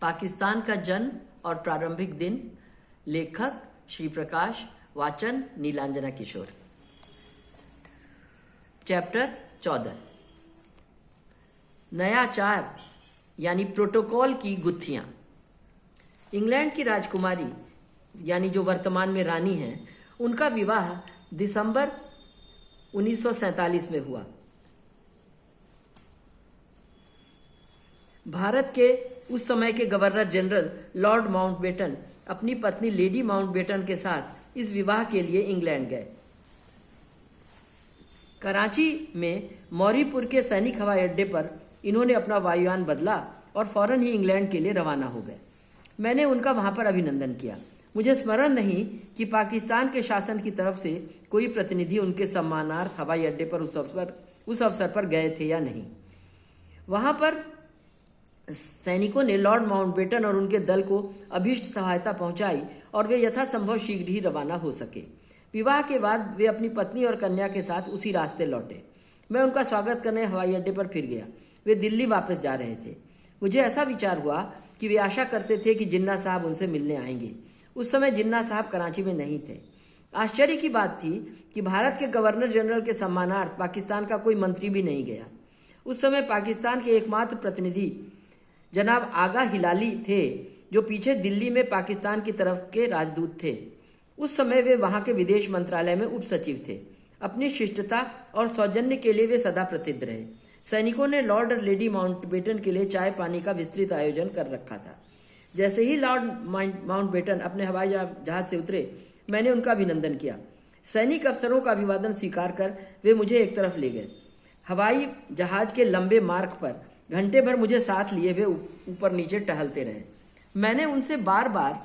पाकिस्तान का जन्म और प्रारंभिक दिन। लेखक श्री प्रकाश। वाचन नीलांजना किशोर। चैप्टर 14 नयाचार यानी प्रोटोकॉल की गुत्थियां। इंग्लैंड की राजकुमारी यानी जो वर्तमान में रानी हैं, उनका विवाह दिसंबर 1947 में हुआ। भारत के उस समय के गवर्नर जनरल लॉर्ड माउंटबेटन अपनी पत्नी लेडी माउंटबेटन के साथ इस विवाह के लिए इंग्लैंड गए। कराची में मौरीपुर के सैनिक हवाई अड्डे पर इन्होंने अपना वायुयान बदला और फौरन ही इंग्लैंड के लिए रवाना हो गए। मैंने उनका वहां पर अभिनंदन किया। मुझे स्मरण नहीं कि पाकिस्तान के शासन की तरफ से कोई प्रतिनिधि उनके सम्मानार्थ हवाई अड्डे पर उस अवसर पर गए थे या नहीं। वहां पर सैनिकों ने लॉर्ड माउंटबेटन और उनके दल को अभीष्ट सहायता पहुंचाई और वे यथासंभव शीघ्र ही रवाना हो सके। विवाह के बाद वे अपनी पत्नी और कन्या के साथ उसी रास्ते लौटे। मैं उनका स्वागत करने हवाई अड्डे पर फिर गया। वे दिल्ली वापस जा रहे थे। मुझे ऐसा विचार हुआ कि वे आशा करते थे कि जिन्ना साहब उनसे मिलने आएंगे। उस समय जिन्ना साहब कराची में नहीं थे। आश्चर्य की बात थी कि भारत के गवर्नर जनरल के सम्मानार्थ पाकिस्तान का कोई मंत्री भी नहीं गया। उस समय पाकिस्तान के एकमात्र प्रतिनिधि जनाब आगा हिलाली थे, जो पीछे दिल्ली में पाकिस्तान की तरफ के राजदूत थे। उस समय वे वहां के विदेश मंत्रालय में उप सचिव थे। अपनी शिष्टता और सौजन्य के लिए वे सदा प्रसिद्ध रहे। सैनिकों ने लॉर्ड और लेडी माउंटबेटन के लिए चाय पानी का विस्तृत आयोजन कर रखा था। जैसे ही लॉर्ड माउंटबेटन अपने हवाई जहाज से उतरे, मैंने उनका अभिनंदन किया। सैनिक अफसरों का अभिवादन स्वीकार कर वे मुझे एक तरफ ले गए। हवाई जहाज के लंबे मार्ग पर घंटे भर मुझे साथ लिए वे ऊपर नीचे टहलते रहे। मैंने उनसे बार बार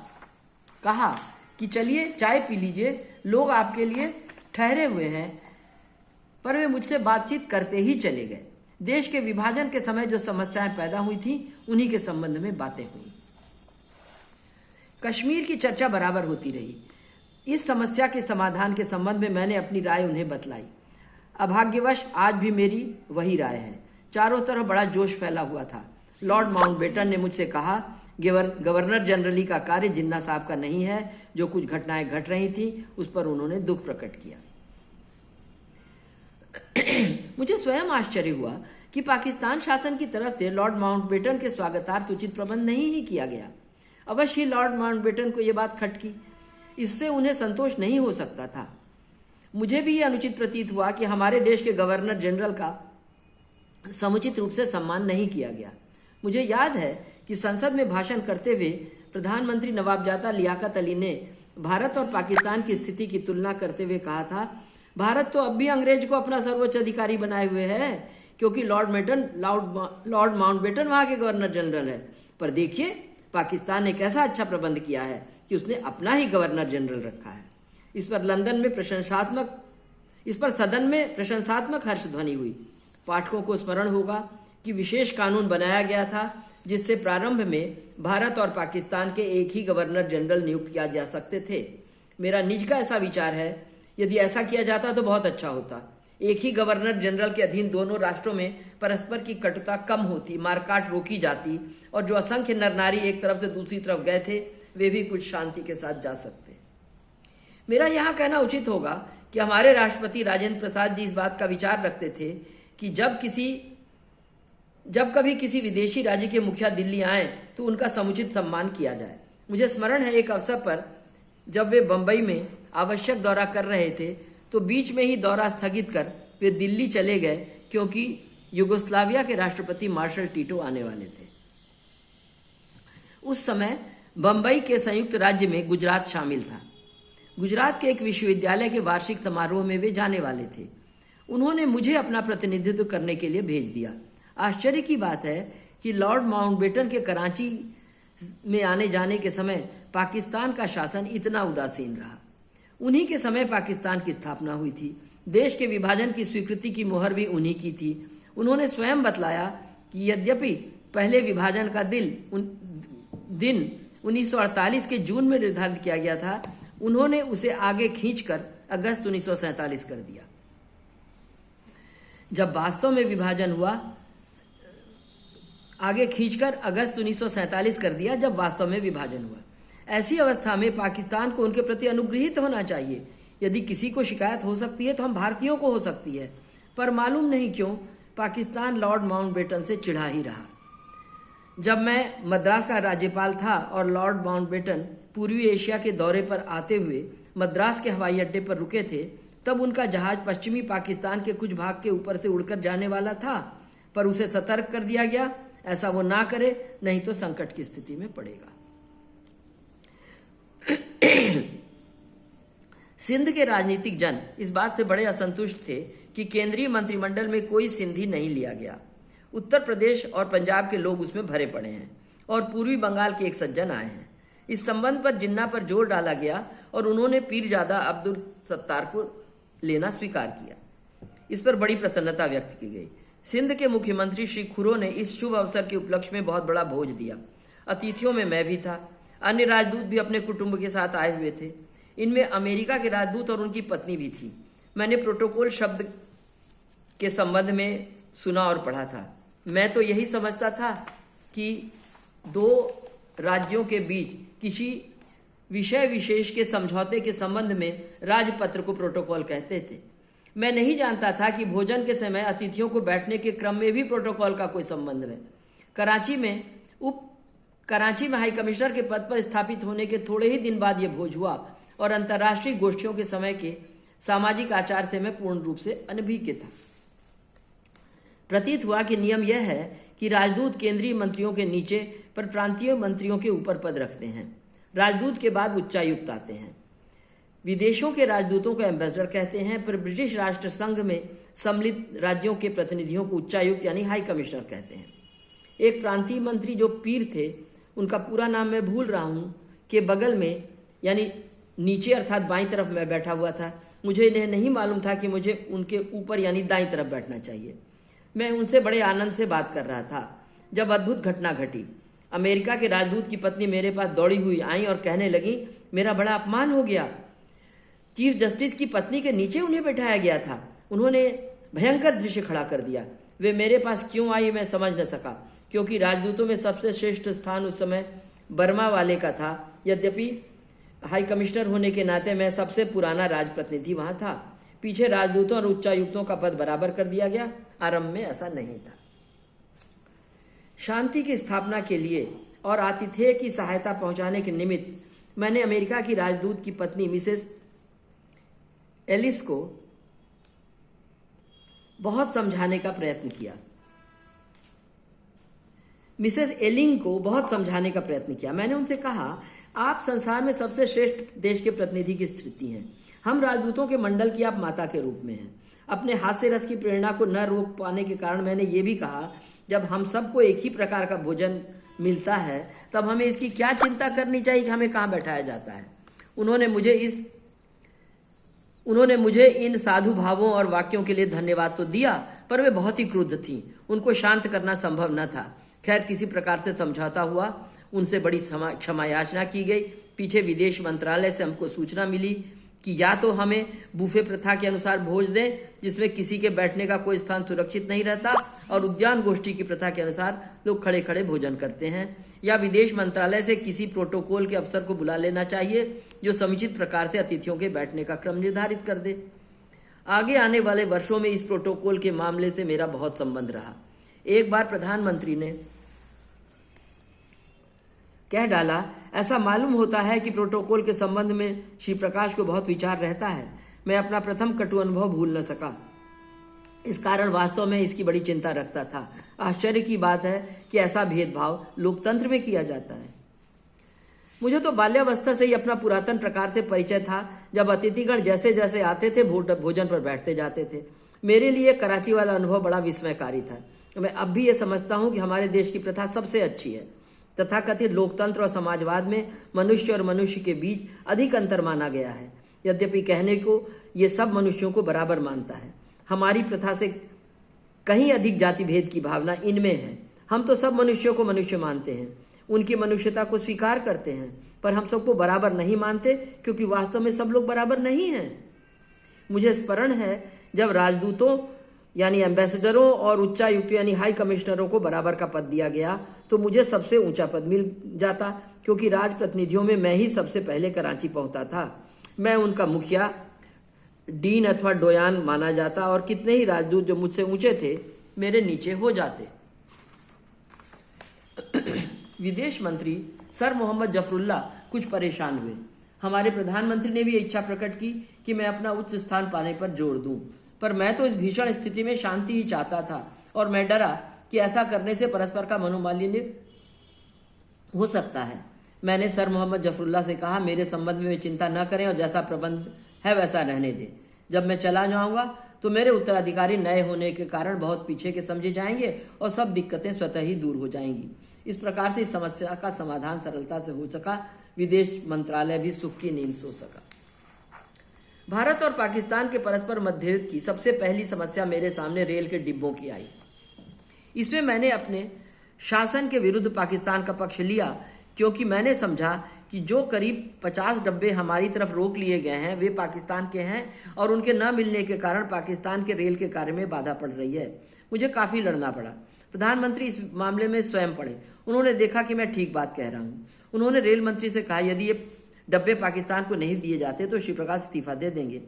कहा कि चलिए चाय पी लीजिए, लोग आपके लिए ठहरे हुए हैं, पर वे मुझसे बातचीत करते ही चले गए। देश के विभाजन के समय जो समस्याएं पैदा हुई थी, उन्हीं के संबंध में बातें हुई। कश्मीर की चर्चा बराबर होती रही। इस समस्या के समाधान के संबंध में मैंने अपनी राय उन्हें बतलाई। अभाग्यवश आज भी मेरी वही राय है। चारों तरफ बड़ा जोश फैला हुआ था। लॉर्ड माउंटबेटन ने मुझसे कहा, गवर्नर जनरली का कार्य जिन्ना साहब का नहीं है। जो कुछ घटनाएं घट रही थी उस पर उन्होंने दुख प्रकट किया। मुझे स्वयं आश्चर्य हुआ कि पाकिस्तान शासन की तरफ से लॉर्ड माउंटबेटन के स्वागतार्थ उचित प्रबंध नहीं ही किया गया। अवश्य ही लॉर्ड माउंटबेटन को यह बात खटकी। इससे उन्हें संतोष नहीं हो सकता था। मुझे भी यह अनुचित प्रतीत हुआ कि हमारे देश के गवर्नर जनरल का समुचित रूप से सम्मान नहीं किया गया। मुझे याद है कि संसद में भाषण करते हुए प्रधानमंत्री नवाबजादा लियाकत अली ने भारत और पाकिस्तान की स्थिति की तुलना करते हुए कहा था, भारत तो अब भी अंग्रेज को अपना सर्वोच्च अधिकारी बनाए हुए है, क्योंकि लॉर्ड माउंटबेटन वहां के गवर्नर जनरल है। पर देखिए पाकिस्तान ने कैसा अच्छा प्रबंध किया है कि उसने अपना ही गवर्नर जनरल रखा है। इस पर सदन में प्रशंसात्मक हर्ष ध्वनि हुई। पाठकों को स्मरण होगा कि विशेष कानून बनाया गया था जिससे प्रारंभ में भारत और पाकिस्तान के एक ही गवर्नर जनरल नियुक्त किया जा सकते थे। मेरा निज का ऐसा विचार है, यदि ऐसा किया जाता तो बहुत अच्छा होता। एक ही गवर्नर जनरल के अधीन दोनों राष्ट्रों में परस्पर की कटुता कम होती, मारकाट रोकी जाती और जो असंख्य नर नारी एक तरफ से दूसरी तरफ गए थे वे भी कुछ शांति के साथ जा सकते। मेरा यहाँ कहना उचित होगा कि हमारे राष्ट्रपति राजेंद्र प्रसाद जी इस बात का विचार रखते थे कि जब कभी किसी विदेशी राज्य के मुखिया दिल्ली आए तो उनका समुचित सम्मान किया जाए। मुझे स्मरण है, एक अवसर पर जब वे बंबई में आवश्यक दौरा कर रहे थे तो बीच में ही दौरा स्थगित कर वे दिल्ली चले गए, क्योंकि युगोस्लाविया के राष्ट्रपति मार्शल टीटो आने वाले थे। उस समय बंबई के संयुक्त राज्य में गुजरात शामिल था। गुजरात के एक विश्वविद्यालय के वार्षिक समारोह में वे जाने वाले थे। उन्होंने मुझे अपना प्रतिनिधित्व करने के लिए भेज दिया। आश्चर्य की बात है कि लॉर्ड माउंटबेटन के कराची में आने जाने के समय पाकिस्तान का शासन इतना उदासीन रहा। उन्हीं के समय पाकिस्तान की स्थापना हुई थी। देश के विभाजन की स्वीकृति की मुहर भी उन्हीं की थी। उन्होंने स्वयं बतलाया कि यद्यपि पहले विभाजन का दिन 1948 के जून में निर्धारित किया गया था, उन्होंने उसे आगे खींचकर अगस्त 1947 कर दिया। जब वास्तव में विभाजन हुआ, आगे खींचकर अगस्त 1947 कर दिया, जब वास्तव में विभाजन हुआ। ऐसी अवस्था में पाकिस्तान को उनके प्रति अनुग्रहित होना चाहिए। यदि किसी को शिकायत हो सकती है तो हम भारतीयों को हो सकती है, पर मालूम नहीं क्यों पाकिस्तान लॉर्ड माउंटबेटन से चिढ़ा ही रहा। जब मैं मद्रास का राज्यपाल था और लॉर्ड माउंटबेटन पूर्वी एशिया के दौरे पर आते हुए मद्रास के हवाई अड्डे पर रुके थे, तब उनका जहाज पश्चिमी पाकिस्तान के कुछ भाग के ऊपर से उड़कर जाने वाला था, पर उसे सतर्क कर दिया गया, ऐसा वो ना करे, नहीं तो संकट की स्थिति में पड़ेगा। सिंध के राजनीतिक जन इस बात से बड़े असंतुष्ट थे कि केंद्रीय मंत्रिमंडल में कोई सिंधी नहीं लिया गया। उत्तर प्रदेश और पंजाब के लोग उसमें भरे पड़े हैं और पूर्वी बंगाल के एक सज्जन आए हैं। इस संबंध पर जिन्ना पर जोर डाला गया और उन्होंने पीरजादा अब्दुल सत्तार को लेना स्वीकार किया। इस पर बड़ी प्रसन्नता व्यक्त की गई। सिंध के मुख्यमंत्री श्री खुरो ने इस शुभ अवसर के उपलक्ष्य में बहुत बड़ा भोज दिया। अतिथियों में मैं भी था। अन्य राजदूत भी अपने कुटुंब के साथ आए हुए थे। इनमें अमेरिका के राजदूत और उनकी पत्नी भी थी। मैंने प्रोटोकॉल शब्द के संबंध में सुना और पढ़ा था। मैं तो यही समझता था कि दो राज्यों के बीच किसी विषय विशेष के समझौते के संबंध में राजपत्र को प्रोटोकॉल कहते थे। मैं नहीं जानता था कि भोजन के समय अतिथियों को बैठने के क्रम में भी प्रोटोकॉल का कोई संबंध है। कराची में हाई कमिश्नर के पद पर स्थापित होने के थोड़े ही दिन बाद यह भोज हुआ और अंतर्राष्ट्रीय गोष्ठियों के समय के सामाजिक आचार से मैं पूर्ण रूप से अनभिज्ञ था। प्रतीत हुआ कि नियम यह है कि राजदूत केंद्रीय मंत्रियों के नीचे पर प्रांतीय मंत्रियों के ऊपर पद रखते हैं। राजदूत के बाद उच्चायुक्त आते हैं। विदेशों के राजदूतों को एम्बेसडर कहते हैं, पर ब्रिटिश राष्ट्र संघ में सम्मिलित राज्यों के प्रतिनिधियों को उच्चायुक्त यानी हाई कमिश्नर कहते हैं। एक प्रांतीय मंत्री जो पीर थे, उनका पूरा नाम मैं भूल रहा हूं, के बगल में यानी नीचे अर्थात बाईं तरफ मैं बैठा हुआ था। मुझे इन्हें नहीं मालूम था कि मुझे उनके ऊपर यानी दाईं तरफ बैठना चाहिए। मैं उनसे बड़े आनंद से बात कर रहा था जब अद्भुत घटना घटी। अमेरिका के राजदूत की पत्नी मेरे पास दौड़ी हुई आई और कहने लगी, मेरा बड़ा अपमान हो गया। चीफ जस्टिस की पत्नी के नीचे उन्हें बैठाया गया था। उन्होंने भयंकर दृश्य खड़ा कर दिया। वे मेरे पास क्यों आई मैं समझ न सका, क्योंकि राजदूतों में सबसे श्रेष्ठ स्थान उस समय बर्मा वाले का था। यद्यपि हाई कमिश्नर होने के नाते मैं सबसे पुराना राजप्रतिनिधि वहां था। पीछे राजदूतों और उच्चायुक्तों का पद बराबर कर दिया गया। आरंभ में ऐसा नहीं था। शांति की स्थापना के लिए और आतिथेय की सहायता पहुंचाने के निमित्त मैंने अमेरिका की राजदूत की पत्नी मिसेस एलिस को बहुत समझाने का प्रयत्न किया। मिसेस एलिंग को बहुत समझाने का प्रयत्न किया। मैंने उनसे कहा, आप संसार में सबसे श्रेष्ठ देश के प्रतिनिधि की स्थिति हैं। हम राजदूतों के मंडल की आप माता के रूप में हैं। अपने हास्य रस की प्रेरणा को न रोक पाने के कारण मैंने ये भी कहा, जब हम सबको एक ही प्रकार का भोजन मिलता है तब हमें इसकी क्या चिंता करनी चाहिए कि हमें कहाँ बैठाया जाता है। उन्होंने मुझे इन साधु भावों और वाक्यों के लिए धन्यवाद तो दिया, पर वे बहुत ही क्रुद्ध थीं। उनको शांत करना संभव न था। खैर, किसी प्रकार से समझौता हुआ। उनसे बड़ी क्षमा याचना की गई। पीछे विदेश मंत्रालय से हमको सूचना मिली कि या तो हमें बूफे प्रथा के अनुसार भोज दें, जिसमें किसी के बैठने का कोई स्थान सुरक्षित नहीं रहता और उद्यान गोष्ठी की प्रथा के अनुसार लोग खड़े खड़े भोजन करते हैं, या विदेश मंत्रालय से किसी प्रोटोकॉल के अफसर को बुला लेना चाहिए जो समुचित प्रकार से अतिथियों के बैठने का क्रम निर्धारित कर दे। आगे आने वाले वर्षों में इस प्रोटोकॉल के मामले से मेरा बहुत संबंध रहा। एक बार प्रधानमंत्री ने कह डाला, ऐसा मालूम होता है कि प्रोटोकॉल के संबंध में श्री प्रकाश को बहुत विचार रहता है। मैं अपना प्रथम कटु अनुभव भूल न सका। इस कारण वास्तव में इसकी बड़ी चिंता रखता था। आश्चर्य की बात है कि ऐसा भेदभाव लोकतंत्र में किया जाता है। मुझे तो बाल्यावस्था से ही अपना पुरातन प्रकार से परिचय था। जब अतिथिगण जैसे जैसे आते थे भोजन पर बैठते जाते थे। मेरे लिए कराची वाला अनुभव बड़ा विस्मयकारी था। मैं अब भी ये समझता हूँ कि हमारे देश की प्रथा सबसे अच्छी है। तथाकथित लोकतंत्र और समाजवाद में मनुष्य और मनुष्य के बीच अधिक अंतर माना गया है। यद्यपि कहने को ये सब मनुष्यों को बराबर मानता है, हमारी प्रथा से कहीं अधिक जाति भेद की भावना इनमें है। हम तो सब मनुष्यों को मनुष्य मानते हैं, उनकी मनुष्यता को स्वीकार करते हैं, पर हम सबको बराबर नहीं मानते, क्योंकि वास्तव में सब लोग बराबर नहीं हैं। मुझे स्मरण है जब राजदूतों यानी एम्बेसडरों और उच्चायुक्त यानी हाई कमिश्नरों को बराबर का पद दिया गया तो मुझे सबसे ऊंचा पद मिल जाता, क्योंकि राजप्रतिनिधियों में मैं ही सबसे पहले कराची पहुंचा था। मैं उनका मुखिया, डीन अथवा डोयान माना जाता और कितने ही राजदूत जो मुझसे ऊंचे थे मेरे नीचे हो जाते। विदेश मंत्री सर मोहम्मद जफरुल्लाह कुछ परेशान हुए। हमारे प्रधानमंत्री ने भी इच्छा प्रकट की कि मैं अपना उच्च स्थान पाने पर जोर दूं, पर मैं तो इस भीषण स्थिति में शांति ही चाहता था और मैं डरा कि ऐसा करने से परस्पर का मनोमालिन्य हो सकता है। मैंने सर मोहम्मद जफरुल्लाह से कहा, मेरे संबंध में चिंता न करें और जैसा प्रबंध है वैसा रहने दें। जब मैं चला जाऊंगा तो मेरे उत्तराधिकारी नए होने के कारण बहुत पीछे के समझे जाएंगे और सब दिक्कतें स्वतः ही दूर हो जाएंगी। इस प्रकार से इस समस्या का समाधान सरलता से हो सका। विदेश मंत्रालय भी सुख की नींद सो सका। भारत और पाकिस्तान के परस्पर मतभेद की सबसे पहली समस्या मेरे सामने रेल के डिब्बों की आई। इसमें मैंने अपने शासन के विरुद्ध पाकिस्तान का पक्ष लिया, क्योंकि मैंने समझा कि जो करीब 50 डब्बे हमारी तरफ रोक लिए गए हैं वे पाकिस्तान के हैं और उनके न मिलने के कारण पाकिस्तान के रेल के कार्य में बाधा पड़ रही है। मुझे काफी लड़ना पड़ा। प्रधानमंत्री इस मामले में स्वयं पड़े। उन्होंने देखा कि मैं ठीक बात कह रहा हूँ। उन्होंने रेल मंत्री से कहा, यदि ये डब्बे पाकिस्तान को नहीं दिए जाते तो श्री प्रकाश इस्तीफा दे देंगे।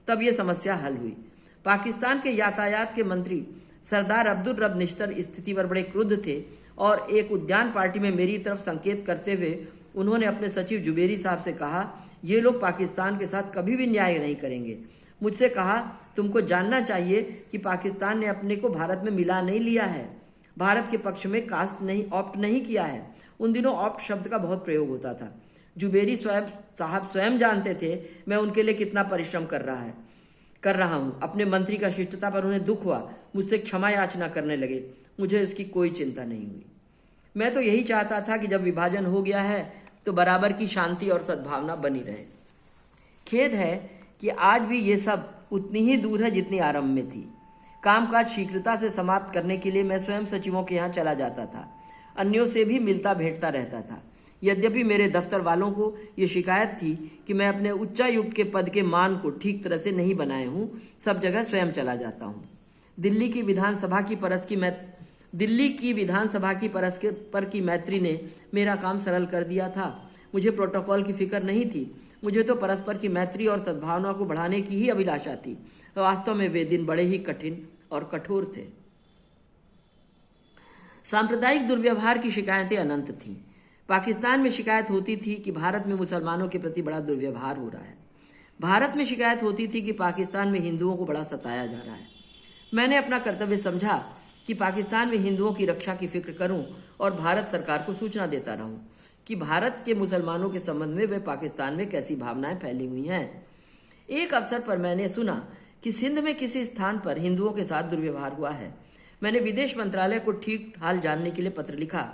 तब ये समस्या हल हुई। पाकिस्तान के यातायात के मंत्री सरदार अब्दुल रब निश्तर स्थिति पर बड़े क्रुद्ध थे और एक उद्यान पार्टी में मेरी तरफ संकेत करते हुए उन्होंने अपने सचिव जुबेरी साहब से कहा, ये लोग पाकिस्तान के साथ कभी भी न्याय नहीं करेंगे। मुझसे कहा, तुमको जानना चाहिए कि पाकिस्तान ने अपने को भारत में मिला नहीं लिया है, भारत के पक्ष में कास्ट नहीं ऑप्ट नहीं किया है। उन दिनों ऑप्ट शब्द का बहुत प्रयोग होता था। जुबेरी साहब स्वयं जानते थे मैं उनके लिए कितना परिश्रम कर रहा हूं। अपने मंत्री का शिष्टता पर उन्हें दुख हुआ, मुझसे क्षमा याचना करने लगे। मुझे उसकी कोई चिंता नहीं हुई। मैं तो यही चाहता था कि जब विभाजन हो गया है तो बराबर की शांति और सद्भावना बनी रहे। खेद है कि आज भी ये सब उतनी ही दूर है जितनी आरंभ में थी। कामकाज शीघ्रता से समाप्त करने के लिए मैं स्वयं सचिवों के यहाँ चला जाता था, अन्यों से भी मिलता भेंटता रहता था। यद्यपि मेरे दफ्तर वालों को ये शिकायत थी कि मैं अपने उच्चायुक्त के पद के मान को ठीक तरह से नहीं बनाए हूँ, सब जगह स्वयं चला जाता हूँ। दिल्ली की विधानसभा की परस्पर की मैत्री ने मेरा काम सरल कर दिया था। मुझे प्रोटोकॉल की फिक्र नहीं थी। मुझे तो परस्पर की मैत्री और सद्भावना को बढ़ाने की ही अभिलाषा थी। वास्तव में वे दिन बड़े ही कठिन और कठोर थे। सांप्रदायिक दुर्व्यवहार की शिकायतें अनंत थीं। पाकिस्तान में शिकायत होती थी कि भारत में मुसलमानों के प्रति बड़ा दुर्व्यवहार हो रहा है। भारत में शिकायत होती थी कि पाकिस्तान में हिंदुओं को बड़ा सताया जा रहा है। मैंने अपना कर्तव्य समझा कि पाकिस्तान में हिंदुओं की रक्षा की फिक्र करूं और भारत सरकार को सूचना देता रहूं कि भारत के मुसलमानों के संबंध में वे पाकिस्तान में कैसी भावनाएं फैली हुई हैं। एक अवसर पर मैंने सुना कि सिंध में किसी स्थान पर हिंदुओं के साथ दुर्व्यवहार हुआ है। मैंने विदेश मंत्रालय को ठीक हाल जानने के लिए पत्र लिखा।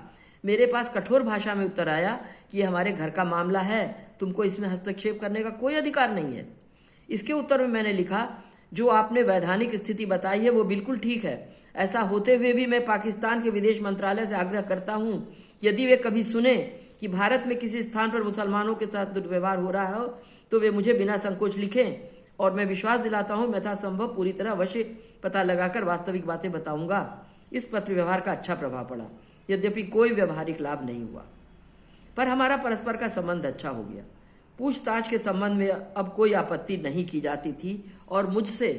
मेरे पास कठोर भाषा में उत्तर आया कि यह हमारे घर का मामला है, तुमको इसमें हस्तक्षेप करने का कोई अधिकार नहीं है। इसके उत्तर में मैंने लिखा, जो आपने वैधानिक स्थिति बताई है वो बिल्कुल ठीक है। ऐसा होते हुए भी मैं पाकिस्तान के विदेश मंत्रालय से आग्रह करता हूं, यदि वे कभी सुने कि भारत में किसी स्थान पर मुसलमानों के साथ दुर्व्यवहार हो रहा हो तो वे मुझे बिना संकोच लिखें और मैं विश्वास दिलाता हूं यथासंभव पूरी तरह अवश्य पता लगाकर वास्तविक बातें बताऊंगा। इस पत्र व्यवहार का अच्छा प्रभाव पड़ा, यद्यपि कोई व्यवहारिक लाभ नहीं हुआ, पर हमारा परस्पर का संबंध अच्छा हो गया। पूछताछ के संबंध में अब कोई आपत्ति नहीं की जाती थी और मुझसे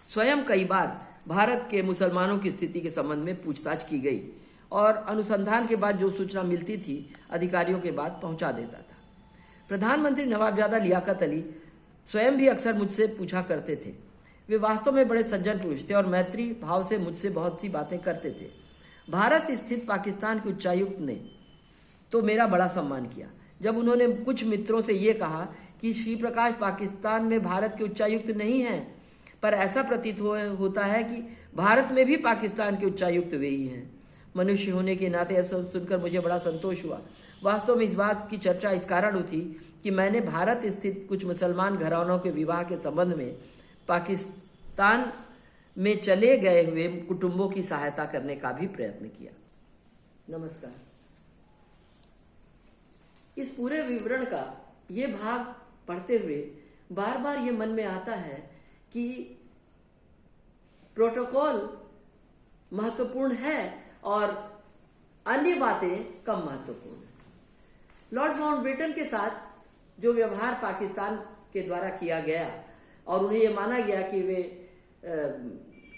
स्वयं कई बार भारत के मुसलमानों की स्थिति के संबंध में पूछताछ की गई और अनुसंधान के बाद जो सूचना मिलती थी अधिकारियों के बाद पहुंचा देता था। प्रधानमंत्री नवाबजादा लियाकत अली स्वयं भी अक्सर मुझसे पूछा करते थे। वे वास्तव में बड़े सज्जन पुरुष थे और मैत्री भाव से मुझसे बहुत सी बातें करते थे। भारत स्थित पाकिस्तान के उच्चायुक्त ने तो मेरा बड़ा सम्मान किया जब उन्होंने कुछ मित्रों से ये कहा कि श्री प्रकाश पाकिस्तान में भारत के उच्चायुक्त नहीं हैं, पर ऐसा प्रतीत होता है कि भारत में भी पाकिस्तान के उच्चायुक्त वे ही हैं। मनुष्य होने के नाते ऐसा सुनकर मुझे बड़ा संतोष हुआ। वास्तव में इस बात की चर्चा इस कारण हुई कि मैंने भारत स्थित कुछ मुसलमान घरानों के विवाह के संबंध में पाकिस्तान में चले गए हुए कुटुंबों की सहायता करने का भी प्रयत्न किया। नमस्कार। इस पूरे विवरण का ये भाग पढ़ते हुए बार बार ये मन में आता है कि प्रोटोकॉल महत्वपूर्ण है और अन्य बातें कम महत्वपूर्ण है। लॉर्ड माउंटबेटन के साथ जो व्यवहार पाकिस्तान के द्वारा किया गया और उन्हें यह माना गया कि वे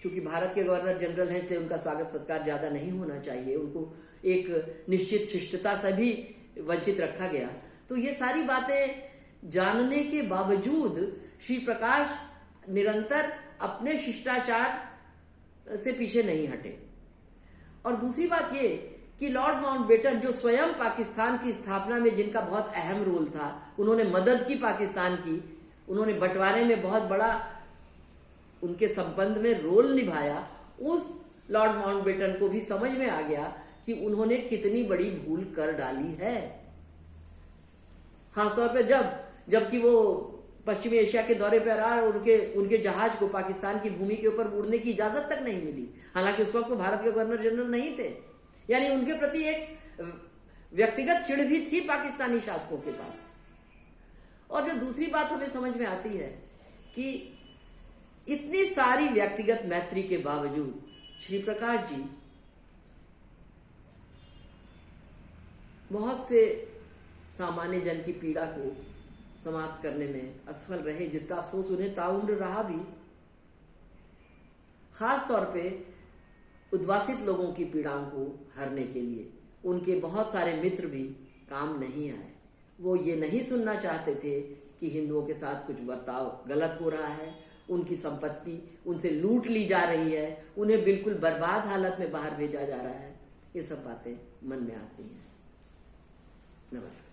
चूंकि भारत के गवर्नर जनरल हैं इसलिए उनका स्वागत सत्कार ज्यादा नहीं होना चाहिए, उनको एक निश्चित शिष्टता से भी वंचित रखा गया, तो ये सारी बातें जानने के बावजूद श्री प्रकाश निरंतर अपने शिष्टाचार से पीछे नहीं हटे। और दूसरी बात ये कि लॉर्ड माउंटबेटन जो स्वयं पाकिस्तान की स्थापना में जिनका बहुत अहम रोल था, उन्होंने मदद की पाकिस्तान की, उन्होंने बंटवारे में बहुत बड़ा उनके संबंध में रोल निभाया, उस लॉर्ड माउंटबेटन को भी समझ में आ गया कि उन्होंने कितनी बड़ी भूल कर डाली है। खासतौर पर जबकि वो पश्चिमी एशिया के दौरे पर रहा और उनके जहाज को पाकिस्तान की भूमि के ऊपर उड़ने की इजाजत तक नहीं मिली, हालांकि उस वक्त वो भारत के गवर्नर जनरल नहीं थे। यानी उनके प्रति एक व्यक्तिगत चिढ़ भी थी पाकिस्तानी शासकों के पास। और जो दूसरी बात हमें समझ में आती है कि इतनी सारी व्यक्तिगत मैत्री के बावजूद श्री प्रकाश जी बहुत से सामान्य जन की पीड़ा को समाप्त करने में असफल रहे, जिसका अफसोस उन्हें ताउम्र रहा भी। खास तौर पे उद्वासित लोगों की पीड़ाओं को हरने के लिए उनके बहुत सारे मित्र भी काम नहीं आए। वो ये नहीं सुनना चाहते थे कि हिंदुओं के साथ कुछ बर्ताव गलत हो रहा है, उनकी संपत्ति उनसे लूट ली जा रही है, उन्हें बिल्कुल बर्बाद हालत में बाहर भेजा जा रहा है। ये सब बातें मन में आती हैं। नमस्कार।